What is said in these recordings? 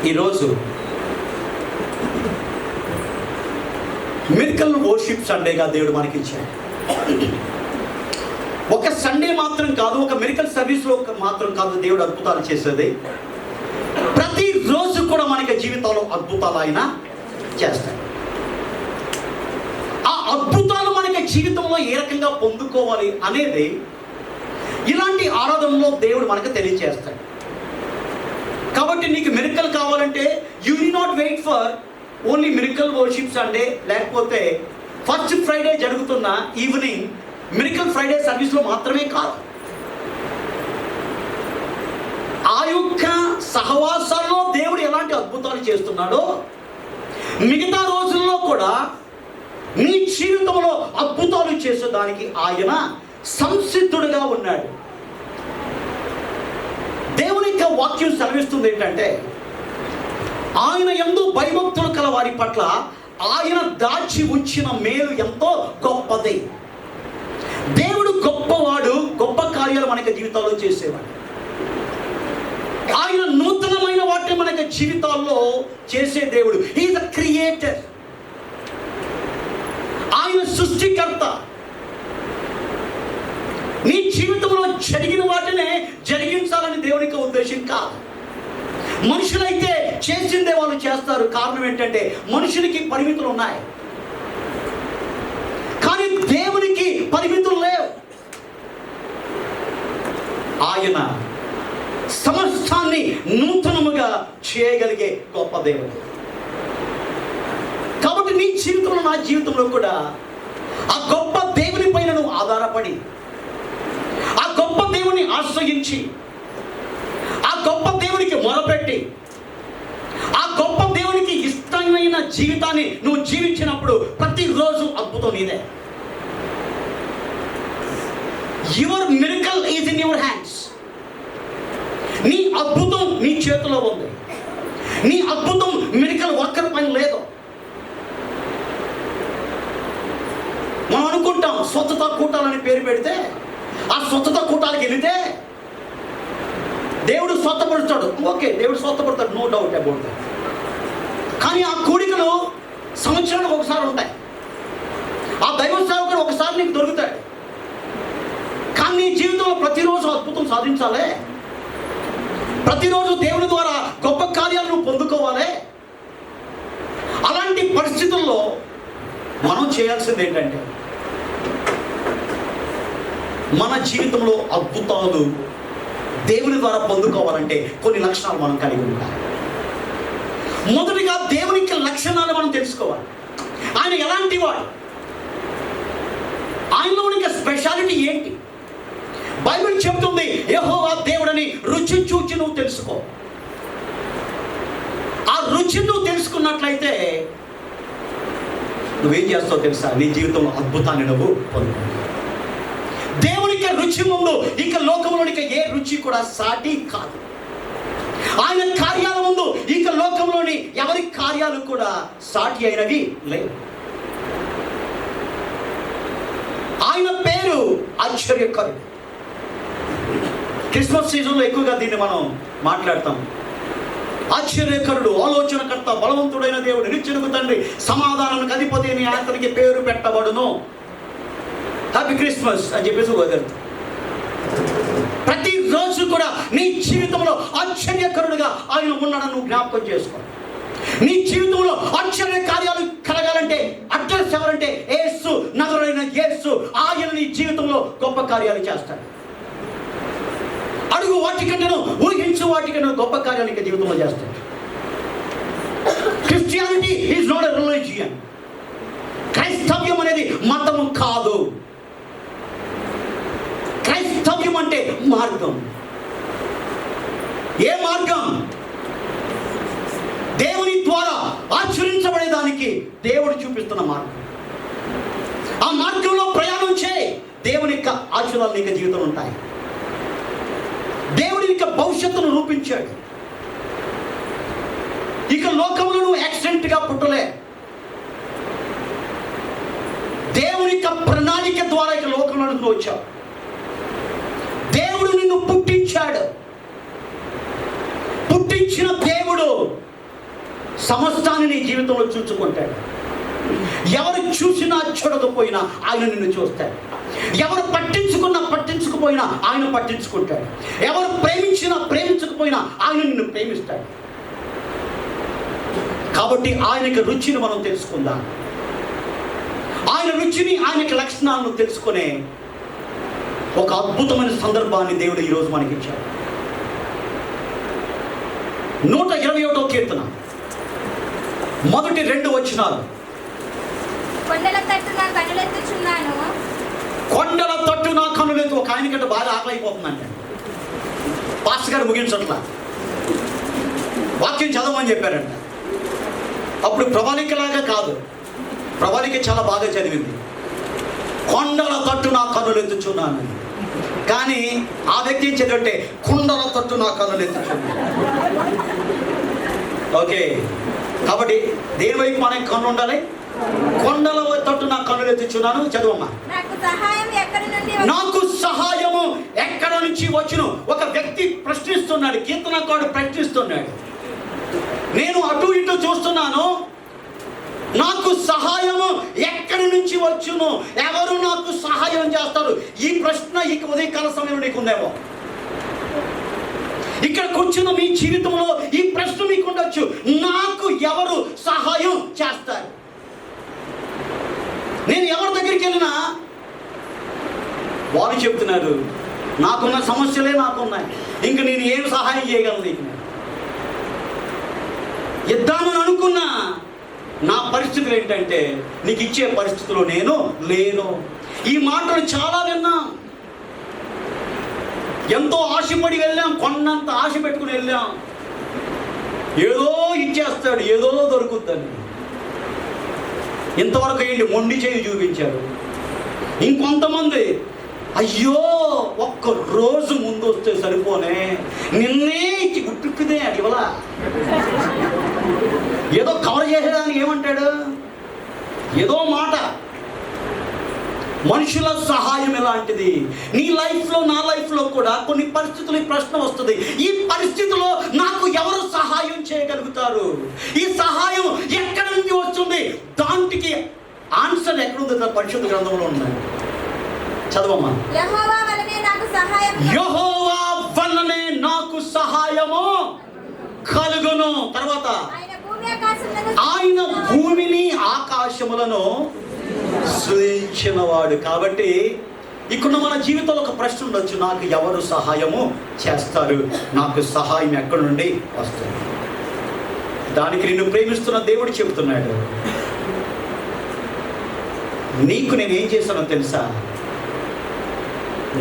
ఈరోజు miracle worship సండేగా దేవుడు మనకి ఇచ్చాడు. ఒక సండే మాత్రం కాదు, ఒక మిరకల్ సర్వీస్లో మాత్రం కాదు దేవుడు అద్భుతాలు చేసేది. ప్రతిరోజు కూడా మనకి జీవితంలో అద్భుతాలు ఆయన చేస్తాడు. ఆ అద్భుతాలు మనకి జీవితంలో ఏ రకంగా పొందుకోవాలి అనేది ఇలాంటి ఆరాధనలో దేవుడు మనకు తెలియజేస్తాడు. కాబట్టి నీకు మిరకల్ కావాలంటే you will not wait for only miracle worship Sunday, లేకపోతే ఫస్ట్ ఫ్రైడే జరుగుతున్న ఈవినింగ్ మిరకల్ ఫ్రైడే సర్వీస్లో మాత్రమే కాదు. ఆ యొక్క సహవాసాల్లో దేవుడు ఎలాంటి అద్భుతాలు చేస్తున్నాడో మిగతా రోజుల్లో కూడా నీ జీవితంలో అద్భుతాలు చేసేదానికి ఆయన సంసిద్ధుడుగా ఉన్నాడు. దేవుని యొక్క వాక్యం సెలవిస్తుంది ఏంటంటే, ఆయన యందు భయభక్తులు కల వారి పట్ల ఆయన దాచి ఉంచిన మేలు ఎంతో గొప్పది. దేవుడు గొప్పవాడు, గొప్ప కార్యాలు మనకి జీవితాల్లో చేసేవాడు. ఆయన నూతనమైన వాటిని మనకి జీవితాల్లో చేసే దేవుడు. He is the creator. ఆయన సృష్టికర్త. నీ జీవితంలో జరిగిన వాటినే జరిగించాలని దేవునికి ఉద్దేశం కాదు. మనుషులైతే చేసిందే వాళ్ళు చేస్తారు. కారణం ఏంటంటే మనుషునికి పరిమితులు ఉన్నాయి, కానీ దేవునికి పరిమితులు లేవు. ఆయన సమస్తాన్ని నూతనముగా చేయగలిగే గొప్ప దేవుడు. కాబట్టి నీ జీవితంలో, నా జీవితంలో కూడా ఆ గొప్ప దేవుని పైన నువ్వు ఆధారపడి, ఆ గొప్ప దేవుని ఆశ్రయించి, ఆ గొప్ప దేవునికి మొరపెట్టి, ఆ గొప్ప దేవునికి ఇష్టమైన జీవితాన్ని నువ్వు జీవించినప్పుడు ప్రతిరోజు అద్భుతం నీదే. Your miracle is in your hands. నీ అద్భుతం నీ చేతిలో ఉంది. నీ అద్భుతం మిరకల్ వర్కర్ పని లేదు. మనం అనుకుంటాం స్వచ్ఛత కూటాలని పేరు పెడితే, ఆ స్వచ్ఛత కూటాలకు వెళితే దేవుడు స్వస్థపరుస్తాడు. ఓకే, దేవుడు స్వస్థపడతాడు, నో డౌట్ అబౌట్ దట్. కానీ ఆ కూడికలు సంవత్సరానికి ఒకసారి ఉంటాయి. ఆ దైవ సేవకుడు ఒకసారి నీకు దొరుకుతాడు. కానీ నీ జీవితంలో ప్రతిరోజు అద్భుతం సాధించాలి. ప్రతిరోజు దేవుని ద్వారా గొప్ప కార్యాలు నువ్వు పొందుకోవాలి. అలాంటి పరిస్థితుల్లో మనం చేయాల్సింది ఏంటంటే, మన జీవితంలో అద్భుతాలు దేవుని ద్వారా పొందుకోవాలంటే కొన్ని లక్షణాలు మనం కలిగి ఉండాలి. మొదటిగా దేవునికి లక్షణాలు మనం తెలుసుకోవాలి. ఆయన ఎలాంటి వాడు, ఆయనలో ఉన్న స్పెషాలిటీ ఏంటి. బైబిల్ చెబుతుంది, యెహోవా దేవుడని రుచి చూచి నువ్వు తెలుసుకో. ఆ రుచి నువ్వు తెలుసుకున్నట్లయితే నువ్వేం చేస్తావు తెలుసా? నీ జీవితంలో అద్భుతాన్ని నువ్వు పొందుతావు. దేవునికి రుచి ముందు ఇక లోకంలోనికి ఏ రుచి కూడా సాటి కాదు. ఆయన కార్యాల ముందు ఇక లోకంలోని ఎవరి కార్యాలు కూడా సాటి అయినవి లేవు. ఆయన పేరు ఆశ్చర్యకరుడు. క్రిస్మస్ సీజన్లో ఎక్కువగా దీన్ని మనం మాట్లాడతాం. ఆశ్చర్యకరుడు, ఆలోచనకర్త, బలవంతుడైన దేవుడు, నిత్యునికి తండ్రి, సమాధానానికి అధిపతి అని అతనికి పేరు పెట్టబడును. హ్యాపీ క్రిస్మస్ అని చెప్పేసి వదలుతాం. ప్రతిరోజు కూడా నీ జీవితంలో ఆశ్చర్యకరుడుగా ఆయన ఉన్నాడని నువ్వు జ్ఞాపకం చేసుకో. నీ జీవితంలో ఆశ్చర్య కార్యాలు కలగాలంటే అడ్రస్ ఎవరంటే యేసు, నజరేయుడైన యేసు. ఆయన నీ జీవితంలో గొప్ప కార్యాలు చేస్తాడు. అడుగు వాటికంటేనూ, ఊహించు వాటికంటే గొప్ప కార్యాలు ఇంకా జీవితంలో చేస్తాడు. Christianity is not a religion. క్రైస్తవ్యం అనేది మతము కాదు. క్రైస్తవ్యం అంటే మార్గం. ఏ మార్గం? దేవుని ద్వారా ఆచరించబడేదానికి దేవుడు చూపిస్తున్న మార్గం. ఆ మార్గంలో ప్రయాణం చేయి. దేవుని యొక్క ఆశీర్వాదాలు నీకు జీవితంలో ఉంటాయి. దేవుడి యొక్క భవిష్యత్తును రూపించాడు. ఇక లోకంలో నువ్వు యాక్సిడెంట్గా పుట్టలే. దేవుని యొక్క ప్రణాళిక ద్వారా ఇక లోకంలో నువ్వు వచ్చావు. దేవుడు నిన్ను పుట్టించాడు. పుట్టించిన దేవుడు సమస్తాన్ని నీ జీవితంలో చూసుకుంటాడు. ఎవరు చూసినా చూడకపోయినా ఆయన నిన్ను చూస్తాడు. ఎవరు పట్టించుకుపోయినా ఆయన పట్టించుకుంటాడు. ఎవరు ప్రేమించకపోయినా ఆయన నిన్ను ప్రేమిస్తాడు. కాబట్టి ఆయనకి రుచిని మనం తెలుసుకుందాం. ఆయన రుచిని, ఆయనకి లక్షణాలను తెలుసుకునే ఒక అద్భుతమైన సందర్భాన్ని దేవుడు ఈరోజు మనకిచ్చాడు. 121వ కీర్తన మొదటి 2 వచనాలు. కొండల తట్టు నా కనులెత్తుచున్నాను. కొండల తట్టు నా కనులెత్తు. ఒక ఆయనకంటే బాగా ఆకలైపోతుందంటే పాస్టర్ గారు ముగించట్లా, వాక్యం చదవమని చెప్పారంట. అప్పుడు ప్రభాలికలాగా కాదు, ప్రభాలిక చాలా బాగా చదివింది. కొండల తట్టు నా కనులెత్తుచున్నాను. కానీ ఆ వ్యక్తి ఏం చదివితే కుండల తట్టు నా కనులెత్తుచున్నాను. ఓకే, కాబట్టి దేని వైపు మనకి కన్ను ఉండాలి? కొండల తట్టు నా కనులెత్తుచున్నాను. చదువమ్మా. నాకు సహాయము ఎక్కడ నుంచి వచ్చును? ఒక వ్యక్తి ప్రశ్నిస్తున్నాడు, కీర్తనకారుడు ప్రశ్నిస్తున్నాడు. నేను అటు ఇటు చూస్తున్నాను, నాకు సహాయము ఎక్కడి నుంచి వచ్చును? ఎవరు నాకు సహాయం చేస్తారు? ఈ ప్రశ్న ఈ ఉదయకాల సమయంలో నీకు ఉందేమో. ఇక్కడ కూర్చున్న మీ జీవితంలో ఈ ప్రశ్న మీకు ఉండొచ్చు, నాకు ఎవరు సహాయం చేస్తారు? నేను ఎవరి దగ్గరికి వెళ్ళినా వారు చెప్తున్నారు, నాకున్న సమస్యలే నాకున్నాయి, ఇంక నేను ఏం సహాయం చేయగలను నీకు? ఇద్దామని అనుకున్నా నా పరిస్థితులు ఏంటంటే నీకు ఇచ్చే పరిస్థితిలో నేను లేను. ఈ మాటలు చాలా విన్నా. ఎంతో ఆశపడి వెళ్ళాం, కొన్నంత ఆశ పెట్టుకుని వెళ్ళాం. ఏదో ఇచ్చేస్తాడు, ఏదో దొరుకుద్దని. ఇంతవరకు ఏంటి మొండి చేయి చూపించారు. ఇంకొంతమంది అయ్యో ఒక్క రోజు ముందు వస్తే సరిపోనే, నిన్నే ఇచ్చి గుట్టుకునే అది ఇవ్వలా, ఏదో కవర్ చేసేదానికి ఏమంటాడు, ఏదో మాట. మనుషుల సహాయం ఎలాంటిది? నీ లైఫ్లో నా లైఫ్లో కూడా కొన్ని పరిస్థితులు ఈ ప్రశ్న వస్తుంది, ఈ పరిస్థితిలో నాకు ఎవరు సహాయం చేయగలుగుతారు? ఈ సహాయం ఎక్కడి నుంచి వస్తుంది? దానికి ఆన్సర్ ఎక్కడుంది? పరిశుద్ధ గ్రంథంలో ఉన్నాయి. చదవమ్మా. యెహోవా వలనే నాకు సహాయము కలుగును. తర్వాత ఆయన భూమిని ఆకాశములను సృజించినవాడు. కాబట్టి ఇక్కడ మన జీవితంలో ఒక ప్రశ్న ఉండొచ్చు, నాకు ఎవరు సహాయము చేస్తారు? నాకు సహాయం ఎక్కడి నుండి వస్తుంది? దానికి నిన్ను ప్రేమిస్తున్న దేవుడు చెబుతున్నాడు, నీకు నేనేం చేశానో తెలుసా?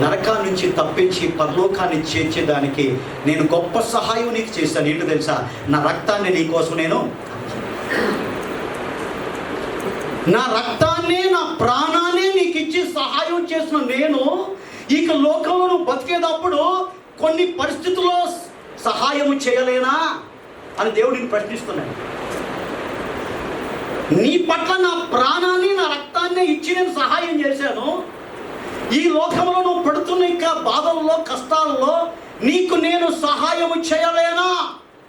నరకా నుంచి తప్పించి పరలోకాన్ని చేర్చేదానికి నేను గొప్ప సహాయం నీకు చేశాను. ఏంటో తెలుసా? నా రక్తాన్ని నీ కోసం నేను, నా రక్తాన్ని, నా ప్రాణాన్ని నీకు ఇచ్చి సహాయం చేసిన నేను ఇక లోకంలో నువ్వు బతికేటప్పుడు కొన్ని పరిస్థితుల్లో సహాయం చేయలేనా అని దేవుడిని ప్రశ్నిస్తున్నాడు. నీ పట్ల నా ప్రాణాన్ని, నా రక్తాన్ని ఇచ్చి నేను సహాయం చేశాను. ఈ లోకంలో నువ్వు పడుతున్న ఇంకా బాధల్లో, కష్టాల్లో నీకు నేను సహాయము చేయలేనా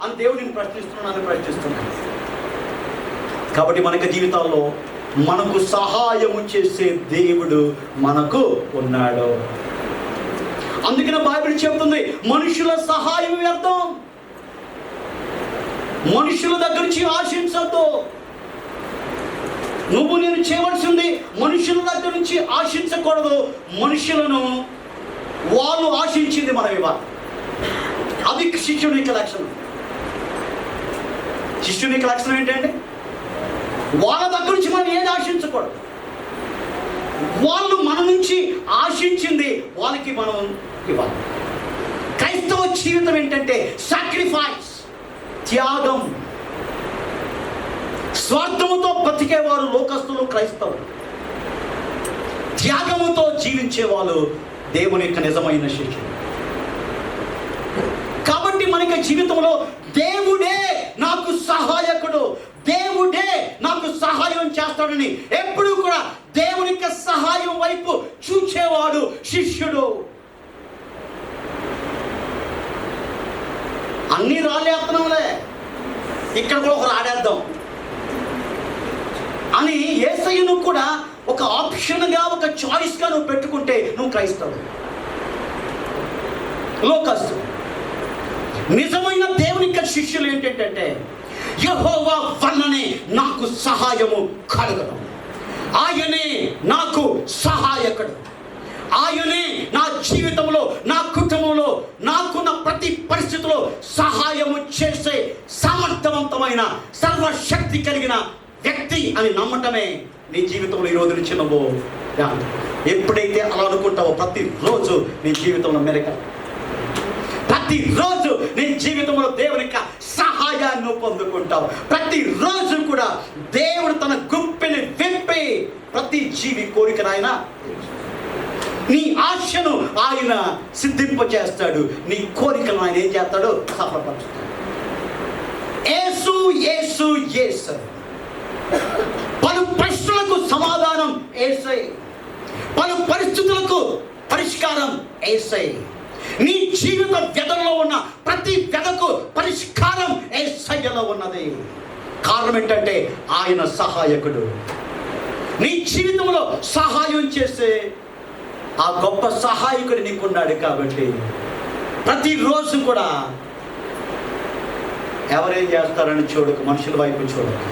అని దేవుడిని ప్రశ్నిస్తున్నాను. కాబట్టి మనకి జీవితాల్లో మనకు సహాయము చేసే దేవుడు మనకు ఉన్నాడు. అందుకనే బైబిల్ చెబుతుంది, మనుషుల సహాయం వ్యర్థం, మనుషుల దగ్గర నుంచి ఆశించద్దు. నువ్వు నేను చేయవలసింది మనుషుల దగ్గర నుంచి ఆశించకూడదు. మనుషులను వాళ్ళు ఆశించింది మనం ఇవ్వాలి. అది శిష్యుని యొక్క లక్షణం. శిష్యుని యొక్క లక్షణం ఏంటంటే వాళ్ళ దగ్గర నుంచి మనం ఏది ఆశించకూడదు. వాళ్ళు మన నుంచి ఆశించింది వాళ్ళకి మనం ఇవ్వాలి. క్రైస్తవ జీవితం ఏంటంటే సాక్రిఫైస్, త్యాగం. స్వార్థముతో బ్రతికేవారు లోకస్తులు, క్రైస్తవులు. త్యాగముతో జీవించేవాళ్ళు దేవుని యొక్క నిజమైన శిష్యులు. కాబట్టి మనకి జీవితంలో దేవుడే నాకు సహాయకుడు, దేవుడే నాకు సహాయం చేస్తాడని ఎప్పుడు కూడా దేవుని యొక్క సహాయం వైపు చూచేవాడు శిష్యుడు. అన్ని రాలేత్తనంలే, ఇక్కడ కూడా ఒకరు ఆడేద్దాం అని యేసయ్యను కూడా ఒక ఆప్షన్గా, ఒక చాయిస్గా నువ్వు పెట్టుకుంటే నువ్వు క్రైస్తవుడు. లోకస్తు. నిజమైన దేవుని యొక్క శిష్యులు ఏంటంటే యెహోవా వల్లనే నాకు సహాయము కలుగను, ఆయనే నాకు సహాయకుడు, ఆయనే నా జీవితంలో, నా కుటుంబంలో, నాకున్న ప్రతి పరిస్థితిలో సహాయము చేసే సమర్థవంతమైన సర్వశక్తి కలిగిన వ్యక్తి అని నమ్మటమే నీ జీవితంలో ఈ రోజు నుంచి నువ్వు ఎప్పుడైతే అలా అనుకుంటావో ప్రతిరోజు నీ జీవితంలో మెరక, ప్రతిరోజు నీ జీవితంలో దేవుని యొక్క సహాయాన్ని పొందుకుంటావు. ప్రతిరోజు కూడా దేవుడు తన గుప్పెని విప్పి ప్రతి జీవి కోరికను ఆయన, నీ ఆశను ఆయన సిద్ధింప చేస్తాడు, నీ కోరికలను ఆయన ఏం చేస్తాడు, సఫలపరుస్తాడు. యేసు యేసు యేసు. పలు ప్రశ్నలకు సమాధానం యేసే, పలు పరిస్థితులకు పరిష్కారం యేసే. నీ జీవిత వ్యధలో ఉన్న ప్రతి వ్యధకు పరిష్కారం యేసయ్యలో ఉన్నది. కారణం ఏంటంటే ఆయన సహాయకుడు. నీ జీవితంలో సహాయం చేసే ఆ గొప్ప సహాయకుడు నీకున్నాడు. కాబట్టి ప్రతిరోజు కూడా ఎవరేం చేస్తారని చూడకు, మనుషుల వైపు చూడకు.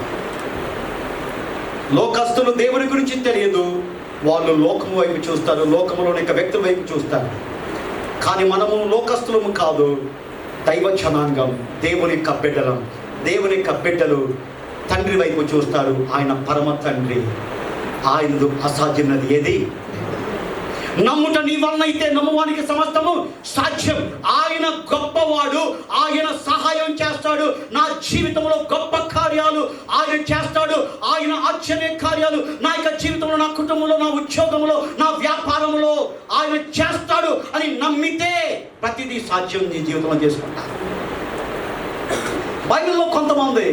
లోకస్తులు దేవుని గురించి తెలియదు, వాళ్ళు లోకము వైపు చూస్తారు, లోకములోని యొక్క వ్యక్తుల వైపు చూస్తారు. కానీ మనము లోకస్తులము కాదు, దైవ జనాంగం, దేవుని యొక్క బిడ్డలం. దేవుని యొక్క బిడ్డలు తండ్రి వైపు చూస్తారు. ఆయన పరమ తండ్రి, ఆయనదు అసాధ్యమైనది ఏది. నమ్ముట నీ వలన అయితే నమ్మువానికి సమస్తము సాధ్యం. ఆయన గొప్పవాడు, ఆయన సహాయం చేస్తాడు. నా జీవితంలో గొప్ప కార్యాలు ఆయన చేస్తాడు, ఆయన ఆశ్చర్య కార్యాలు నా యొక్క జీవితంలో, నా కుటుంబంలో, నా ఉద్యోగంలో, నా వ్యాపారంలో ఆయన చేస్తాడు అని నమ్మితే ప్రతిదీ సాధ్యం నీ జీవితంలో చేసుకుంటారు. బైబిల్లో కొంతమంది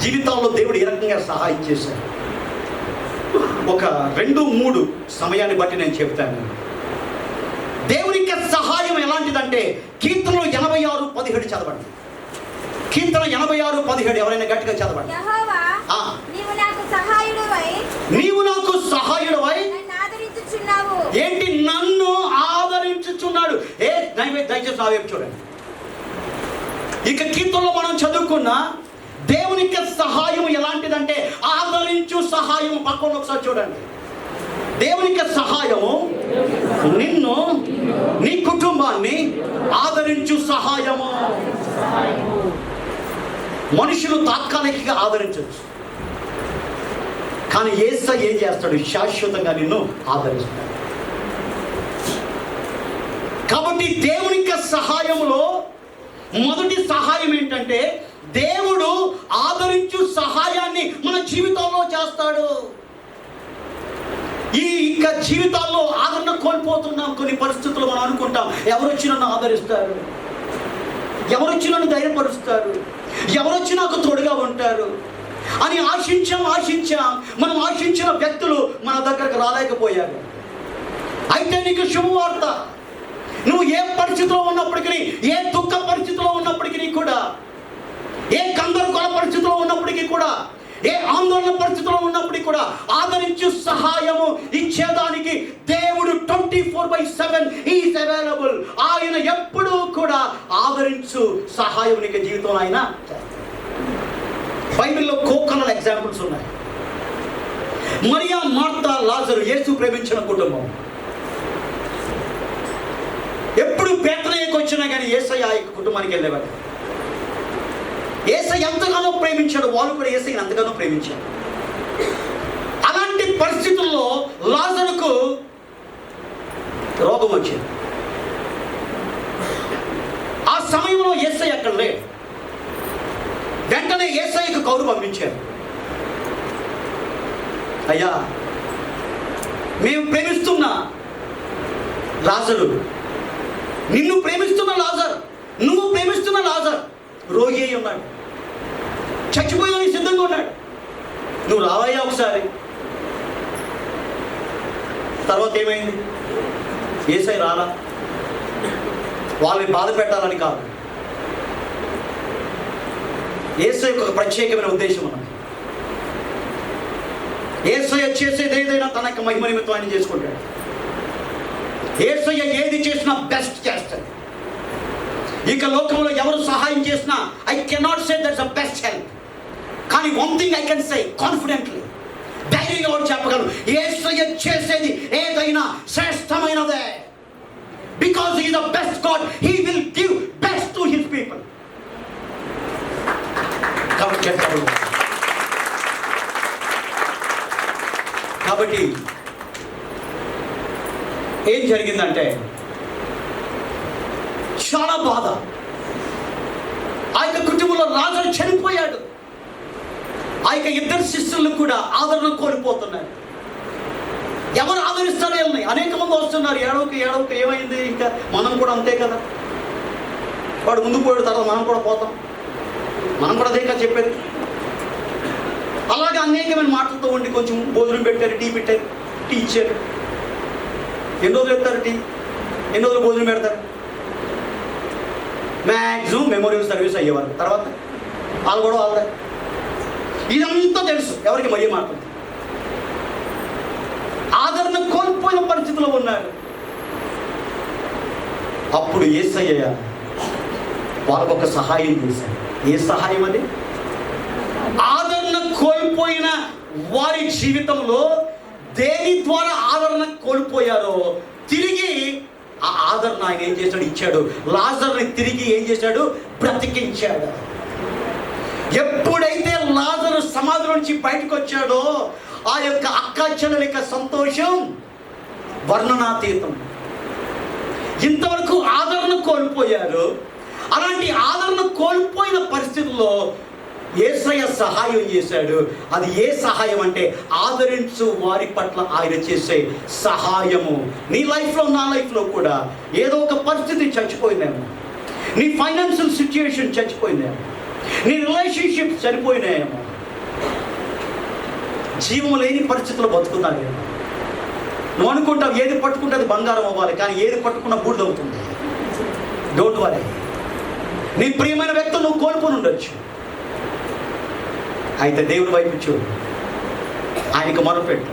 జీవితాల్లో దేవుడు ఏ రకంగా సహాయం చేశాడు, ఒక 2-3 సమయాన్ని బట్టి నేను చెప్తాను. దేవుని యొక్క సహాయం ఎలాంటిదంటే కీర్తనలు 86:17 చదవండి. కీర్తన 86:17 ఎవరైనా గట్టిగా చదవండి. యెహోవా, నీవు నాకు సహాయుడవై, నీవు నాకు సహాయుడవై నన్ను ఆదరించుచున్నావు. ఏంటి, నన్ను ఆదరించుచున్నాడు. దయచేసి నా వైపు చూడండి. ఇక కీర్తనలో మనం చదువుకున్న దేవుని యొక్క సహాయం ఎలాంటిదంటే ఆదరించు సహాయం. పక్కన ఒకసారి చూడండి. దేవుని యొక్క సహాయము నిన్ను, నీ కుటుంబాన్ని ఆదరించు సహాయము. మనుషులు తాత్కాలికంగా ఆదరించవచ్చు, కానీ యేసయ్య ఏం చేస్తాడు, శాశ్వతంగా నిన్ను ఆదరిస్తాడు. కాబట్టి దేవుని యొక్క సహాయంలో మొదటి సహాయం ఏంటంటే దేవుడు ఆదరించు సహాయాన్ని మన జీవితంలో చేస్తాడు. ఈ ఇంకా జీవితాల్లో ఆదరణ కోల్పోతున్నాం. కొన్ని పరిస్థితులు మనం అనుకుంటాం, ఎవరొచ్చి నన్ను ఆదరిస్తారు, ఎవరొచ్చి నన్ను ధైర్యపరుస్తారు, ఎవరొచ్చి నాకు తోడుగా ఉంటారు అని ఆశించాం. మనం ఆశించిన వ్యక్తులు మన దగ్గరకు రాలేకపోయారు. అయితే నీకు శుభవార్త, నువ్వు ఏ పరిస్థితిలో ఉన్నప్పటికీ, ఏ దుఃఖ పరిస్థితిలో ఉన్నప్పటికీ కూడా, ఏ గందరగోళ పరిస్థితిలో ఉన్నప్పటికీ కూడా, ఏ ఆందోళన పరిస్థితిలో ఉన్నప్పటికీ కూడా ఆదరించు సహాయము ఇచ్చేదానికి దేవుడు 24/7 ఈజ్ అవైలబుల్. ఆయన ఎప్పుడూ కూడా ఆదరించు సహాయం నీకు జీవితంలో ఆయన. బైబిల్లో కోకొల్లల ఎగ్జాంపుల్స్ ఉన్నాయి. మరియా, మార్తా, లాజరు, యేసు ప్రేమించిన కుటుంబం. ఎప్పుడు బేతనీయకు వచ్చినా కానీ యేసయ్య ఆ కుటుంబానికి వెళ్ళేవాడు. యేసయ్య ఎంతగానో ప్రేమించాడు, వాళ్ళు కూడా యేసయ్యని ఎంతగానో ప్రేమించాడు. అలాంటి పరిస్థితుల్లో లాజరుకు రోగం వచ్చింది. ఆ సమయంలో యేసయ్య అక్కడ లేడు. వెంటనే యేసయ్యకు కౌరు పంపించారు. అయ్యా, మేము ప్రేమిస్తున్న లాజరు, నిన్ను ప్రేమిస్తున్న లాజర్, నువ్వు ప్రేమిస్తున్న లాజర్ రోగి అయి ఉన్నాడు, చచ్చిపోయానికి సిద్ధంగా ఉన్నాడు, నువ్వు రావయ్యా ఒకసారి. తర్వాత ఏమైంది? యేసయ్య రాలా. వాళ్ళని బాధ పెట్టాలని కాదు, యేసయ్యకు ఒక ప్రత్యేకమైన ఉద్దేశం ఉన్నది. యేసయ్య చేసేది ఏదైనా తన యొక్క మహిమ నిమిత్తం ఆయన చేసుకుంటాడు. యేసయ్య ఏది చేసినా బెస్ట్ చేస్తాడు. ఇక లోకంలో ఎవరు సహాయం చేసినా I cannot say that's the best help. కానీ one thing I can say confidently, ధైర్యంగా వాడు చెప్పగలను, యేసయ్య చేసేది ఏదైనా శ్రేష్టమైనదే. Because he is the best God, he will give best to his people. కాబట్టి ఏం జరిగిందంటే చాలా బాధ. ఆ యొక్క కుటుంబంలో లాజరు చనిపోయాడు. ఆ యొక్క ఇద్దరు శిష్యులు కూడా ఆదరణ కోల్పోతున్నారు. ఎవరు ఆదరిస్తారో వెళ్ళి అనేక మంది వస్తున్నారు. ఏడవక ఏమైంది, ఇంకా మనం కూడా అంతే కదా, వాడు ముందు పోయాడు, తర్వాత మనం కూడా పోతాం, మనం కూడా అదే కదా చెప్పేది. అలాగే అనేకమైన మాటలతో ఉండి కొంచెం భోజనం పెట్టారు, టీ పెట్టారు, టీ ఇచ్చారు. ఎన్ని రోజులు పెడతారు టీ, ఎన్ని రోజులు భోజనం పెడతారు? మ్యాక్సిమం మెమోరియల్ సర్వీస్ అయ్యేవారు. తర్వాత వాళ్ళు కూడా వాళ్ళే. ఇదంతా తెలుసు ఎవరికి మరీ మాట్లాడుతుంది. ఆదరణ కోల్పోయిన పరిస్థితిలో ఉన్నారు. అప్పుడు యేసయ్య వాళ్ళకు ఒక సహాయం చేశాడు. ఏ సహాయం అది? ఆదరణ కోల్పోయిన వారి జీవితంలో దేని ద్వారా ఆదరణ కోల్పోయారో తిరిగి ఆ ఆదరణ ఆయన ఏం చేశాడు, ఇచ్చాడు. లాజర్ని తిరిగి ఏం చేశాడు, బ్రతికించాడు. ఎప్పుడైతే లాజరు సమాధి నుంచి బయటకు వచ్చాడో ఆ యొక్క అక్క చెల్లెల యొక్క సంతోషం వర్ణనాతీతం. ఇంతవరకు ఆదరణ కోల్పోయారు. అలాంటి ఆదరణ కోల్పోయిన పరిస్థితుల్లో యేసయ్య సహాయం చేశాడు. అది ఏ సహాయం అంటే ఆదరించు వారి పట్ల ఆయన చేసే సహాయము. నీ లైఫ్లో, నా లైఫ్లో కూడా ఏదో ఒక పరిస్థితి చచ్చిపోయిందేమో, నీ ఫైనాన్షియల్ సిచ్యుయేషన్ చచ్చిపోయిందేమో, నీ రిలేషన్షిప్ చనిపోయినాయేమో, జీవం లేని పరిస్థితుల్లో బతుకుతానేమో. నువ్వు అనుకుంటావు ఏది పట్టుకుంటే అది బంగారం అవ్వాలి, కానీ ఏది పట్టుకున్నా బూడిదవుతుంది. Don't worry. నీ ప్రియమైన వ్యక్తులు నువ్వు కోల్పోని ఉండొచ్చు. అయితే దేవుని వైపు చూడు, ఆయనకు మొరపెట్టు.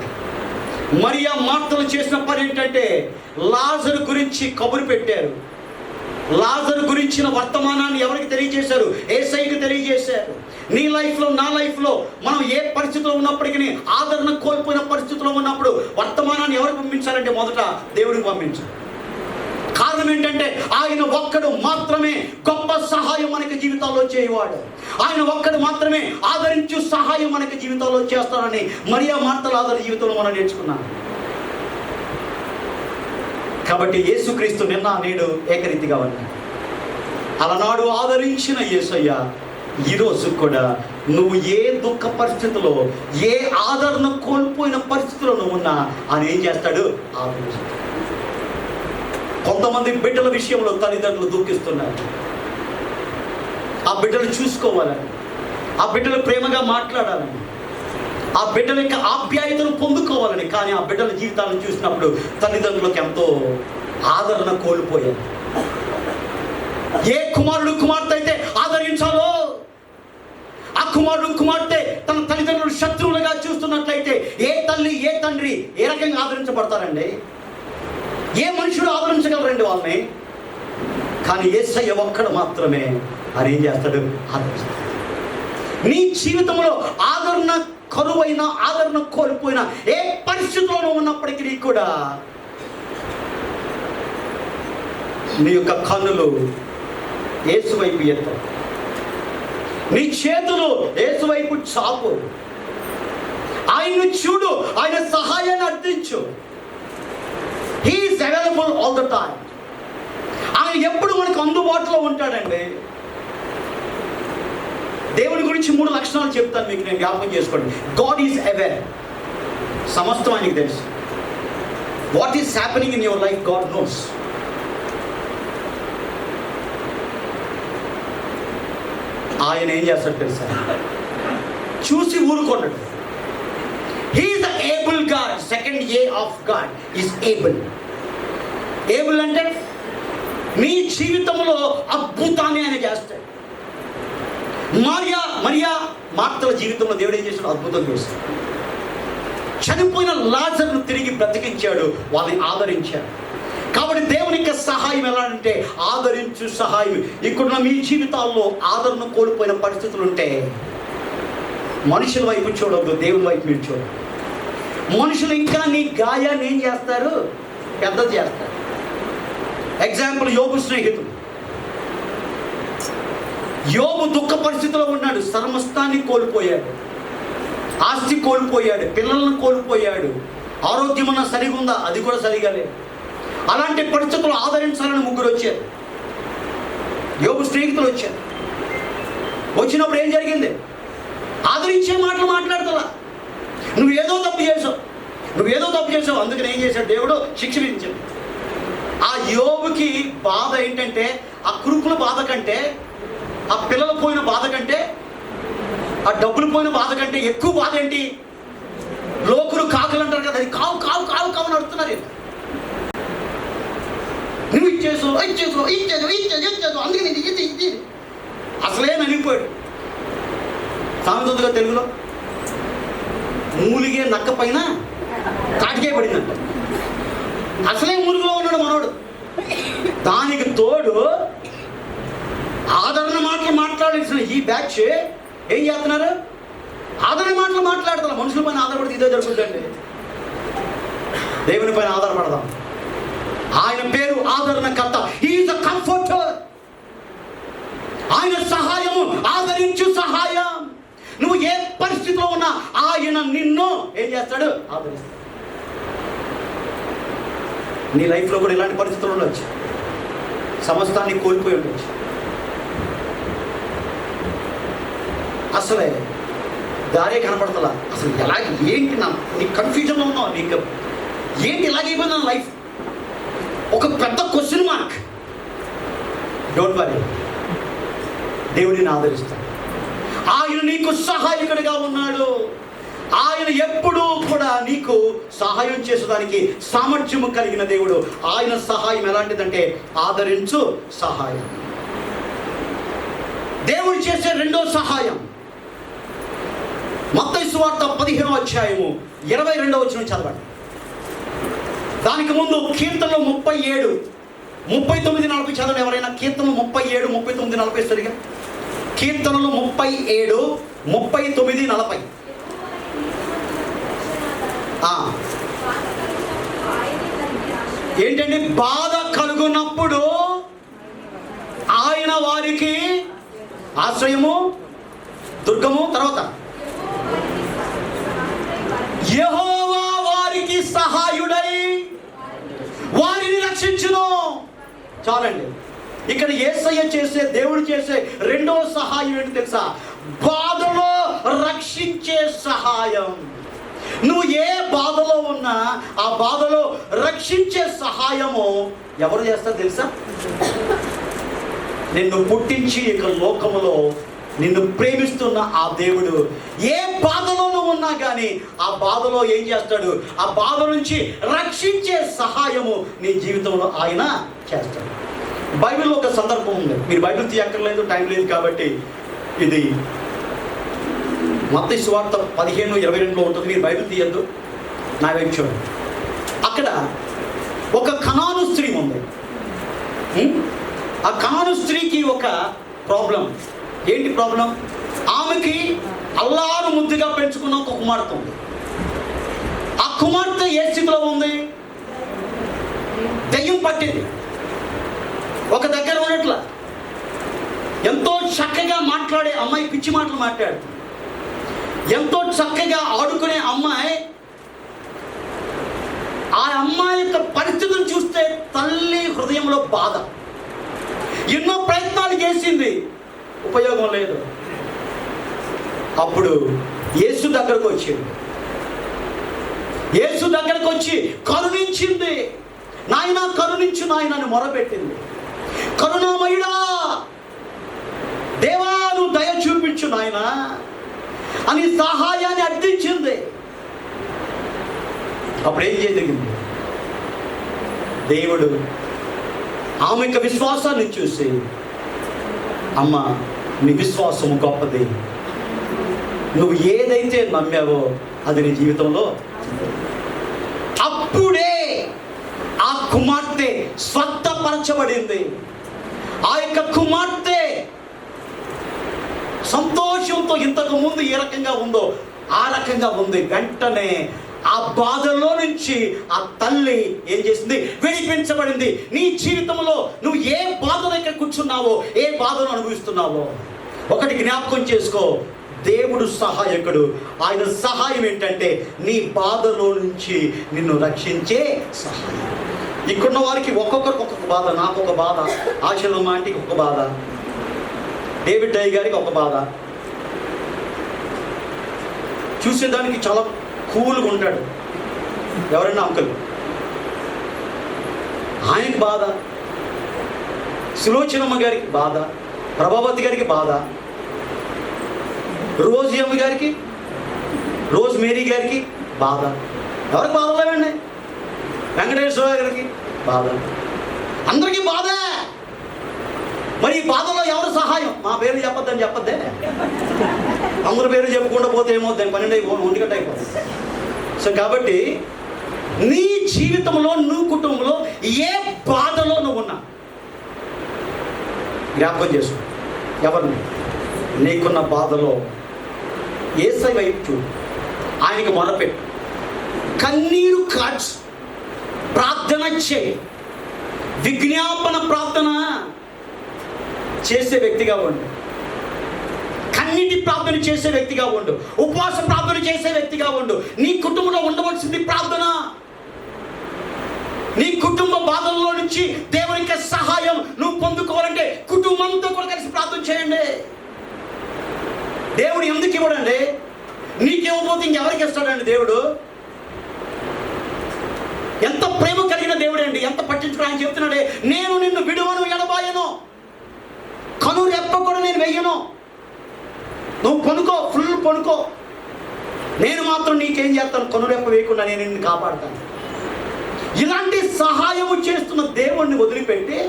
మరియా మార్తలు చేసిన పని ఏంటంటే లాజరు గురించి కబురు పెట్టారు. లాజరు గురించిన వర్తమానాన్ని ఎవరికి తెలియజేశారు? యేసయ్యకు తెలియజేశారు. నీ లైఫ్లో, నా లైఫ్లో మనం ఏ పరిస్థితిలో ఉన్నప్పటికీ, ఆదరణ కోల్పోయిన పరిస్థితిలో ఉన్నప్పుడు వర్తమానాన్ని ఎవరికి పంపించాలంటే మొదట దేవుడికి పంపించాలి. కారణం ఏంటంటే ఆయన ఒక్కడు మాత్రమే గొప్ప సహాయం మనకి జీవితాల్లో చేయవాడు. ఆయన ఒక్కడు మాత్రమే ఆదరించు సహాయం మనకి జీవితాల్లో చేస్తారని మరియా మార్త లాజరు జీవితంలో మనం నేర్చుకున్నాం. కాబట్టి యేసుక్రీస్తు నిన్న నేడు ఏకరీతిగా ఉన్నాడు. అలనాడు ఆదరించిన యేసయ్య ఈరోజు కూడా నువ్వు ఏ దుఃఖ పరిస్థితిలో, ఏ ఆదరణ కోల్పోయిన పరిస్థితిలో నువ్వు ఉన్నా ఆయన ఏం చేస్తాడు? ఆదరిస్తాడు. కొంతమంది బిడ్డల విషయంలో తల్లిదండ్రులు దుఃఖిస్తున్నారు. ఆ బిడ్డలు చూసుకోవాలని, ఆ బిడ్డలు ప్రేమగా మాట్లాడాలని, ఆ బిడ్డల యొక్క ఆప్యాయతను పొందుకోవాలని. కానీ ఆ బిడ్డల జీవితాలను చూసినప్పుడు తల్లిదండ్రులకు ఎంతో ఆదరణ కోల్పోయారు. ఏ కుమారుడు కుమార్తె అయితే ఆదరించాలో, ఆ కుమారుడు కుమార్తె తన తల్లిదండ్రులు శత్రువులుగా చూస్తున్నట్లయితే ఏ తల్లి, ఏ తండ్రి ఏ రకంగా ఆదరించబడతారండి? ఏ మనుషుడు ఆదరించగలరండి వాళ్ళని? కానీ యేసయ్య ఒక్కడు మాత్రమే ఆయన ఏం చేస్తాడు? ఆదరిస్తాడు. నీ జీవితంలో ఆదరణ కరువైన, ఆదరణ కోల్పోయిన ఏ పరిస్థితిలో ఉన్నప్పటికీ కూడా నీ యొక్క కన్నులు యేసు వైపు ఎత్తు, నీ చేతులు యేసు వైపు చాపు, ఆయన్ను చూడు, ఆయన సహాయాన్ని అర్థించు. He is available all the time. ఆయన ఎప్పుడు మనకు అందుబాటులో ఉంటాడండి. దేవుని గురించి 3 లక్షణాలు చెప్తాను మీకు, నేను జ్ఞాపకం చేసుకోండి. God is aware. సమస్తం ఆయనకి తెలుసు. What is happening in your life God knows. ఆయన ఏం చేస్తాడు తెలుసా? చూసి ఊరుకోండి. He is the able God. Second A of God is able. Able అంటే నీ జీవితంలో అద్భుతాన్ని ఆయన చేస్తాడు. మరియా మార్తల జీవితంలో దేవుడు ఏం చేశాడు? అద్భుతం చేశాడు. చనిపోయిన లాజరును తిరిగి బ్రతికించాడు, వాళ్ళని ఆదరించాడు. కాబట్టి దేవుని యొక్క సహాయం ఎలా అంటే ఆదరించు సహాయం. ఇక్కడున్న మీ జీవితాల్లో ఆదరణ కోల్పోయిన పరిస్థితులు ఉంటే మనుషుల వైపు చూడవద్దు, దేవుని వైపు మీరు చూడండి. మనుషులు ఇంకా నీ గాయాన్ని ఏం చేస్తారు? పెద్దది చేస్తారు. ఎగ్జాంపుల్, యోబు స్నేహితుడు. యోబు దుఃఖ పరిస్థితిలో ఉన్నాడు, సమస్తాన్ని కోల్పోయాడు, ఆస్తి కోల్పోయాడు, పిల్లలను కోల్పోయాడు, ఆరోగ్యం అన్న సరిగా ఉందా? అది కూడా సరిగా లేదు. అలాంటి పరిస్థితులు ఆదరించాలని ముగ్గురు వచ్చారు, యోబు స్నేహితులు వచ్చారు. వచ్చినప్పుడు ఏం జరిగింది? ఆదరించే మాటలు మాట్లాడతలా. నువ్వేదో తప్పు చేసావు, అందుకని ఏం చేశాడు? దేవుడు శిక్ష విధించాడు. ఆ యోబుకి బాధ ఏంటంటే, ఆ కురుకుల బాధ కంటే, ఆ పిల్లలు పోయిన బాధ కంటే, ఆ డబ్బులు పోయిన బాధ కంటే ఎక్కువ బాధ ఏంటి? లోకులు కాకులు అంటారు కదా, అది కావు కావు కావు కావు అని అడుగుతున్నారు. నువ్వు ఇచ్చేసావు, అందుకని ఇది అసలే నలిగిపోయాడు. సామెత ఉందిగా తెలుగులో, మూలిగే నక్క పైన కాటికే పడిందంట. అసలే మూలుగులో ఉన్నాడు మనోడు. దానికి తోడు ఆదరణ మాటలు మాట్లాడాల్సిన ఈ బ్యాచ్ ఏం చేస్తున్నారు? ఆదరణ మాటలు మాట్లాడతారు. మనుషుల పైన ఆధారపడితే ఇదే జరుగుతుందండి. దేవుని పైన ఆధారపడదాం. ఆయన పేరు ఆదరణకర్త. He is the comforter. ఆయన సహాయము, ఆదరించు సహాయం. నువ్వు ఏ పరిస్థితిలో ఉన్నా ఆయన నిన్ను ఏం చేస్తాడు? ఆదరిస్తాడు. నీ లైఫ్లో కూడా ఇలాంటి పరిస్థితులు ఉండొచ్చు, సమస్తాన్ని కోల్పోయి ఉండొచ్చు. అసలే దారే కనపడతలా. అసలు ఎలా, ఏంటి నీ కన్ఫ్యూజన్లో ఉన్నావు, నీకు ఏంటి ఇలాగైపోయింది నా లైఫ్? ఒక పెద్ద క్వశ్చన్ మార్క్. డోంట్ వరీ, దేవుడిని ఆదరిస్తాడు. ఆయన నీకు సహాయకుడిగా ఉన్నాడు. ఆయన ఎప్పుడూ కూడా నీకు సహాయం చేసేదానికి సామర్థ్యము కలిగిన దేవుడు. ఆయన సహాయం ఎలాంటిదంటే ఆదరించు సహాయం. దేవుడు చేసే రెండో సహాయం మత్తయి సువార్త 15వ అధ్యాయము 22వ వచనం చదవండి. దానికి ముందు కీర్తనలు 37, 39, 40 చదవండి. ఎవరైనా కీర్తనలు 37, 39, 40 సరిగా. కీర్తనలు 37, 39, 40. ఏంటంటే బాధ కలుగునప్పుడు ఆయన వారికి ఆశ్రయము, దుర్గము. తర్వాత యెహోవా వారికి సహాయుడై వారిని రక్షించును. చాలండి. ఇక్కడ యేసయ్య చేసే, దేవుడు చేసే రెండో సహాయం ఏంటి తెలుసా? బాధలో రక్షించే సహాయం. నువ్వు ఏ బాధలో ఉన్నా ఆ బాధలో రక్షించే సహాయము ఎవరు చేస్తారు తెలుసా? నిన్ను పుట్టించి ఇక లోకములో నిన్ను ప్రేమిస్తున్న ఆ దేవుడు ఏ బాధలో నువ్వు ఉన్నా కానీ ఆ బాధలో ఏం చేస్తాడు? ఆ బాధ నుంచి రక్షించే సహాయము నీ జీవితంలో ఆయన చేస్తాడు. బైబిల్లో ఒక సందర్భం ఉంది. మీరు బైబిల్ తీయక్కర్లేదు, టైం లేదు కాబట్టి. ఇది మత్తయి సువార్త 15:22 ఉంటుంది. మీరు బైబిల్ తీయద్దు, నా వైపు చూడండి. అక్కడ ఒక కనాను స్త్రీ ఉంది. ఆ కనాను స్త్రీకి ఒక ప్రాబ్లం. ఏంటి ప్రాబ్లం? ఆమెకి అల్లారు ముద్దుగా పెంచుకున్న ఒక కుమార్తె ఉంది. ఆ కుమార్తె ఏ స్థితిలో ఉంది? దెయ్యం పట్టింది. ఒక దగ్గర ఉన్నట్ల ఎంతో చక్కగా మాట్లాడే అమ్మాయి పిచ్చి మాటలు మాట్లాడుతుంది. ఎంతో చక్కగా ఆడుకునే అమ్మాయి, ఆ అమ్మాయి యొక్క పరిస్థితిని చూస్తే తల్లి హృదయంలో బాధ. ఎన్నో ప్రయత్నాలు చేసింది, ఉపయోగం లేదు. అప్పుడు యేసు దగ్గరకు వచ్చింది. యేసు దగ్గరకు వచ్చి కరుణించింది. నాయనా కరుణించు నాయనని మొరపెట్టింది. కరుణామయుడా, దేవా నువ్వు దయ చూపించు నాయనా అని సహాయాన్ని అర్థించింది. అప్పుడు ఏం చేయగలిగింది? దేవుడు ఆమె యొక్క విశ్వాసాన్ని చూసి, అమ్మ నీ విశ్వాసము గొప్పది, నువ్వు ఏదైతే నమ్మావో అది నీ జీవితంలో, అప్పుడే ఆ కుమార్తె స్వస్థపరచబడింది. ఆ యొక్క కుమార్తె సంతోషంతో ఇంతకు ముందు ఏ రకంగా ఉందో ఆ రకంగా ఉంది. వెంటనే ఆ బాధలో నుంచి ఆ తల్లి ఏం చేసింది? విడిపించబడింది. నీ జీవితంలో నువ్వు ఏ బాధలో ఇక్కడ కూర్చున్నావో, ఏ బాధను అనుభవిస్తున్నావో, ఒకటి జ్ఞాపకం చేసుకో, దేవుడు సహాయకుడు. ఆయన సహాయం ఏంటంటే నీ బాధలో నుంచి నిన్ను రక్షించే సహాయం. ఇక్కడున్న వారికి ఒక్కొక్కరికి ఒక్కొక్క బాధ. నాకు ఒక బాధ, ఆశీర్వాదం ఆంటీకి ఒక బాధ, డేవిడ్ అయ్య గారికి ఒక బాధ. చూసేదానికి చాలా కూల్గా ఉంటాడు ఎవరైనా అంకుల్, ఆయనకి బాధ. సులోచనమ్మ గారికి బాధ, ప్రభావతి గారికి బాధ, రోజీ అమ్మ గారికి, రోజ్ మేరీ గారికి బాధ. ఎవరికి బాధ లేవండి? వెంకటేశ్వర గారికి బాధ, అందరికీ బాధ. మరి ఈ బాధలో ఎవరు సహాయం? మా పేర్లు చెప్పొద్దని చెప్పొద్దే, అందరి పేర్లు చెప్పుకుంటూ పోతే ఏమవుతుంది? 12 గంట అయిపోతుంది. సో కాబట్టి నీ జీవితంలో, నువ్వు కుటుంబంలో ఏ బాధలో నువ్వు ఉన్నా జ్ఞాపకం చేసుకో. ఎవరిని? నీకున్న బాధలో యేసయ్య వైపు చూడు, ఆయనకి మొరపెట్టు, కన్నీరు కార్చు, ప్రార్థన చేయి, విజ్ఞాపన ప్రార్థన చేసే వ్యక్తిగా ఉండు, కన్నీటి ప్రార్థన చేసే వ్యక్తిగా ఉండు, ఉపవాస ప్రార్థన చేసే వ్యక్తిగా ఉండు. నీ కుటుంబంలో ఉండవలసింది ప్రార్థన. నీ కుటుంబ బాధల్లో నుంచి దేవునికి సహాయం నువ్వు పొందుకోవాలంటే కుటుంబంతో కూడా కలిసి ప్రార్థన చేయండి. దేవుడు ఎందుకు ఇవ్వడండి? నీకేమవుతుంది ఇంకెవరికి ఇస్తాడండి దేవుడు? ఎంత ప్రేమ కలిగిన దేవుడు అండి, ఎంత పట్టించుకుని ఆయన చెప్తున్నాడే, నేను నిన్ను విడువను, ఎడబాయను, కను రెప్ప కూడా నేను వెయ్యను, నువ్వు పనుకో, ఫుల్ పనుకో, నేను మాత్రం నీకేం చేస్తాను, కనురెప్ప వేయకుండా నేను నిన్ను కాపాడుతాను. ఇలాంటి సహాయము చేస్తున్న దేవుణ్ణి వదిలిపెట్టి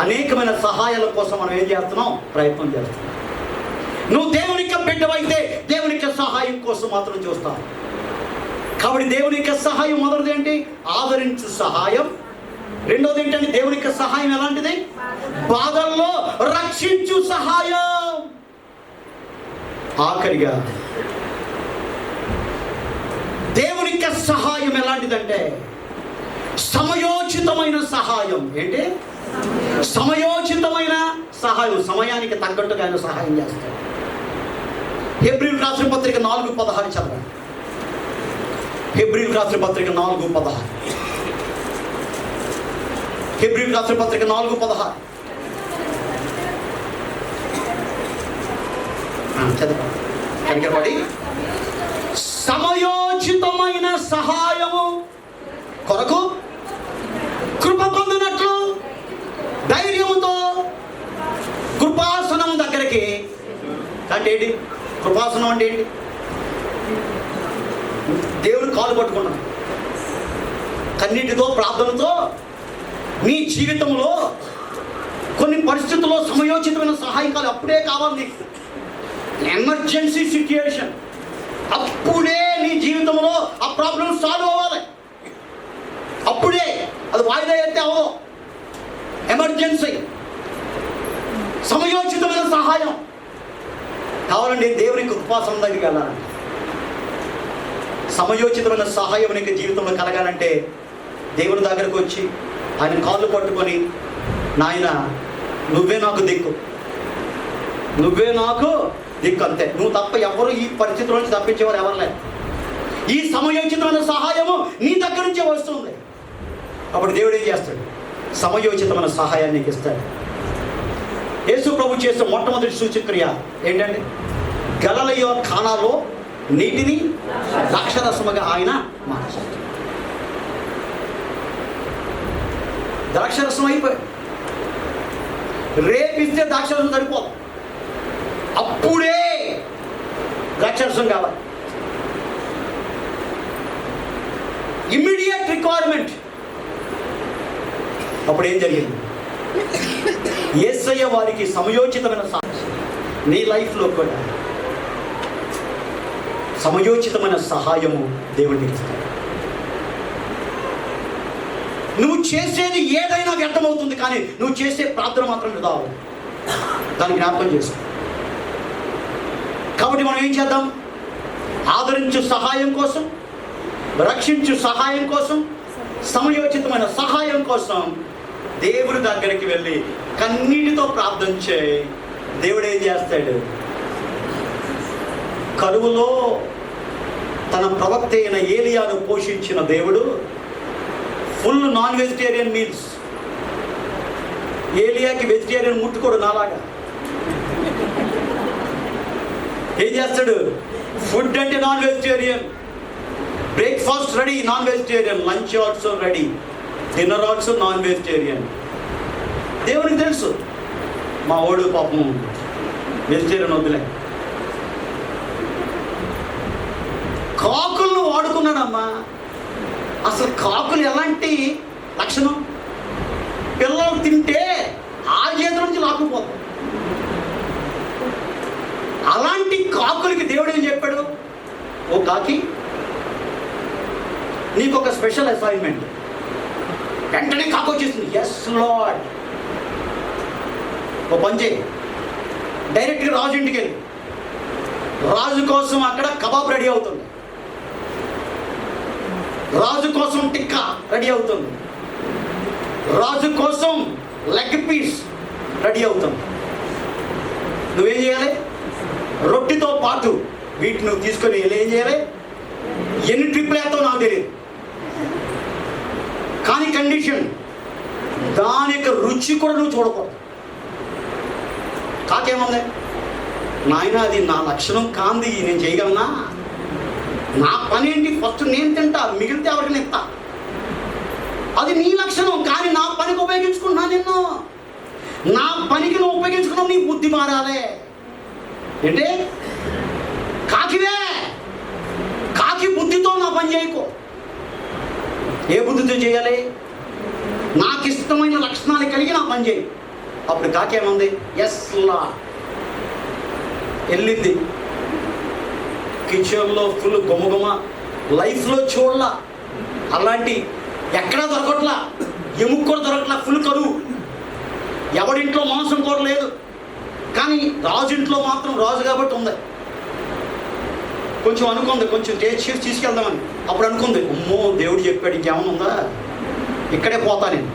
అనేకమైన సహాయాల కోసం మనం ఏం చేస్తున్నాం? ప్రయత్నం చేస్తున్నాం. నువ్వు దేవునికి బిడ్డవైతే దేవునికి సహాయం కోసం మాత్రం చూస్తావు. కాబట్టి దేవునికి సహాయం మొదటిది ఏంటి? ఆదరించు సహాయం. రెండోది ఏంటంటే దేవునికి సహాయం ఎలాంటిది? బాధల్లో రక్షించు సహాయం. ఆఖరిగా దేవునికి సహాయం ఎలాంటిదంటే సమయోచితమైన సహాయం. ఏంటి? సమయోచితమైన సహాయం. సమయానికి తగ్గట్టుగా ఆయన సహాయం చేస్తాడు. హెబ్రీయులకు రాసిన పత్రిక 4:16 చదవండి. హెబ్రీయులకు రాసిన పత్రిక 4:16. హెబ్రీయులకు రాసిన పత్రిక 4:16 చదవండి. కనికరపడి సమయోచితమైన సహాయము కొరకు కృప పొందినట్లు ధైర్యముతో కృపాసనం దగ్గరికి. అంటే ఏంటి కృపాసనం? అంటే ఏంటి? దేవుడు కాలు పట్టుకున్నాడు, కన్నీటితో ప్రార్థనతో నీ జీవితంలో కొన్ని పరిస్థితుల్లో సమయోచితమైన సహాయం కాదు, అప్పుడే కావాలి నీకు. ఎమర్జెన్సీ సిచ్యుయేషన్, అప్పుడే నీ జీవితంలో ఆ ప్రాబ్లం సాల్వ్ అవ్వాలి. అప్పుడే, అది వాయిదా అయితే అవ్వదు. ఎమర్జెన్సీ, సమయోచితమైన సహాయం కావాలండి. దేవునికి కృపాసనం దగ్గరికి వెళ్ళాలంటే, సమయోచితమైన సహాయం నీకు జీవితంలో కలగాలంటే దేవుని దగ్గరకు వచ్చి ఆయన కాళ్ళు పట్టుకొని, నాయన నువ్వే నాకు దిక్కు, నువ్వే నాకు దిక్కు, అంతే, నువ్వు తప్ప ఎవరు ఈ పరిస్థితుల నుంచి తప్పించేవారు ఎవరు లేరు. ఈ సమయోచితమైన సహాయము నీ దగ్గర నుంచే వస్తుంది. అప్పుడు దేవుడు ఏం చేస్తాడు? సమయోచితమైన సహాయాన్ని నీకు ఇస్తాడు. యేసు ప్రభు చేసిన మొట్టమొదటి సూచక్రియ ఏంటంటే గలిలయ కానాలో నీటిని ద్రాక్షరసముగా ఆయన మార్చాడు. ద్రాక్షరసం అయిపోయి రేపిస్తే ద్రాక్షరసం సరిపోదు, అప్పుడే ద్రాక్షరసం కావాలి. Immediate requirement. అప్పుడు ఏం జరిగింది? యేసయ్య వారికి సమయోచితమైన నీ లైఫ్లో కూడా సమయోచితమైన సహాయము దేవుడికి ఇస్తాడు. నువ్వు చేసేది ఏదైనా వ్యర్థమవుతుంది, కానీ నువ్వు చేసే ప్రార్థన మాత్రం వృధా అవ్వదు. దాన్ని జ్ఞాపకం చేసుకో. కాబట్టి మనం ఏం చేద్దాం? ఆదరించు సహాయం కోసం, రక్షించు సహాయం కోసం, సమయోచితమైన సహాయం కోసం దేవుడి దగ్గరికి వెళ్ళి కన్నీటితో ప్రార్థన చేయి. దేవుడు ఏం చేస్తాడు? కరువులో తన ప్రవక్త అయిన ఏలియాను పోషించిన దేవుడు ఫుల్ నాన్ వెజిటేరియన్ మీల్స్. ఏలియాకి వెజిటేరియన్ ముట్టుకోడు నాలాగా. ఏం చేస్తాడు? ఫుడ్ అంటే non vegetarian, breakfast ready non vegetarian, lunch also ready, dinner also non vegetarian. దేవునికి తెలుసు మా ఓడు పాపం వెజిటేరియన్ వద్దులే. కాకులను వాడుకున్నాడమ్మా. అసలు కాకులు ఎలాంటి లక్షణం? పిల్లలు తింటే ఆ చేతుల నుంచి లాక్కుపోతాం. అలాంటి కాకులకి దేవుడు ఏం చెప్పాడు? ఓ కాకి, నీకు ఒక స్పెషల్ అసైన్మెంట్. వెంటనే కాకు వచ్చేసింది. Yes lord. ఓ పని చేయి, డైరెక్ట్గా రాజు ఇంటికి వెళ్ళి రాజు కోసం అక్కడ కబాబ్ రెడీ అవుతుంది, రాజు కోసం టిక్కా రెడీ అవుతుంది, రాజు కోసం లెగ్ పీస్ రెడీ అవుతుంది. నువ్వేం చేయాలి? రొట్టెతో పాటు వీటిని నువ్వు తీసుకొని వెళ్ళి ఏం చేయాలి? ఎన్ని ట్రిప్లు వేస్తావు నాకు తెలియదు, కానీ కండిషన్ దాని యొక్క రుచి కూడా నువ్వు చూడకూడదు. కాకేముంది? నాయన అది నా లక్షణం కాంది, నేను చేయగలనా? నా పని ఏంటి? ఫస్ట్ నేను తింటా, మిగిలితే ఎవరికి ఇస్తా. అది నీ లక్షణం, కానీ నా పనికి ఉపయోగించుకున్నా. నిన్ను నా పనికి నువ్వు ఉపయోగించుకున్నావు, నీ బుద్ధి మారాలే. ఏంటి? కాకివే, కాకి బుద్ధితో నా పని చేయకు. ఏ బుద్ధితో చేయాలి? నాకు ఇష్టమైన లక్షణాలు కలిగి నా పని చేయి. అప్పుడు కాకేముంది? ఎస్ లా. వెళ్ళింది కిచెన్లో ఫుల్ గుమగుమ, లైఫ్లో చూడలా అలాంటి, ఎక్కడా దొరకట్లా, ఎముక కూడా దొరకట్లా, ఫుల్ కరువు. ఎవడింట్లో మాంసం కూర లేదు, కానీ రాజు ఇంట్లో మాత్రం రాజు కాబట్టి ఉంది. కొంచెం అనుకుంది, కొంచెం టేస్ట్ చేసి తీసుకెళ్దామని. అప్పుడు అనుకుంది, అమ్మో దేవుడు చెప్పాడు, ఇంకేమైనా ఉందా, ఇక్కడే పోతా నేను.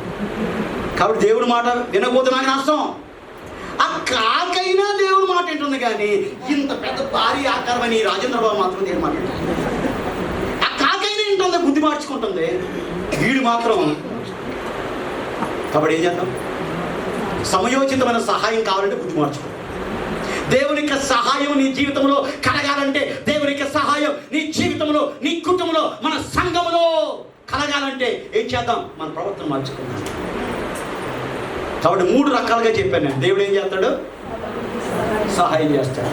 కాబట్టి దేవుడి మాట వినకపోతే నాకు నష్టం. ఆ కాకైనా దేవుడి మాట ఏంటుంది, కానీ ఇంత పెద్ద భారీ ఆకారమని రాజేంద్రబాబు మాత్రం దేవుడి మాట ఏంటుంది. ఆ కాకైనా ఏంటుంది, బుద్ధి మార్చుకుంటుంది, వీడు మాత్రం. కాబట్టి ఏం చేద్దాం? సమయోచితమైన సహాయం కావాలంటే బుద్ధి మార్చుకో. దేవుని యొక్క సహాయం నీ జీవితంలో కలగాలంటే, దేవుని యొక్క సహాయం నీ జీవితంలో, నీ కుటుంబంలో, మన సంఘంలో కలగాలంటే ఏం చేద్దాం? మన ప్రవర్తన మార్చుకుందాం. కాబట్టి 3 రకాలుగా చెప్పాను నేను. దేవుడు ఏం చేస్తాడు? సహాయం చేస్తాడు.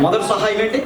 మొదటి సహాయం ఏంటి?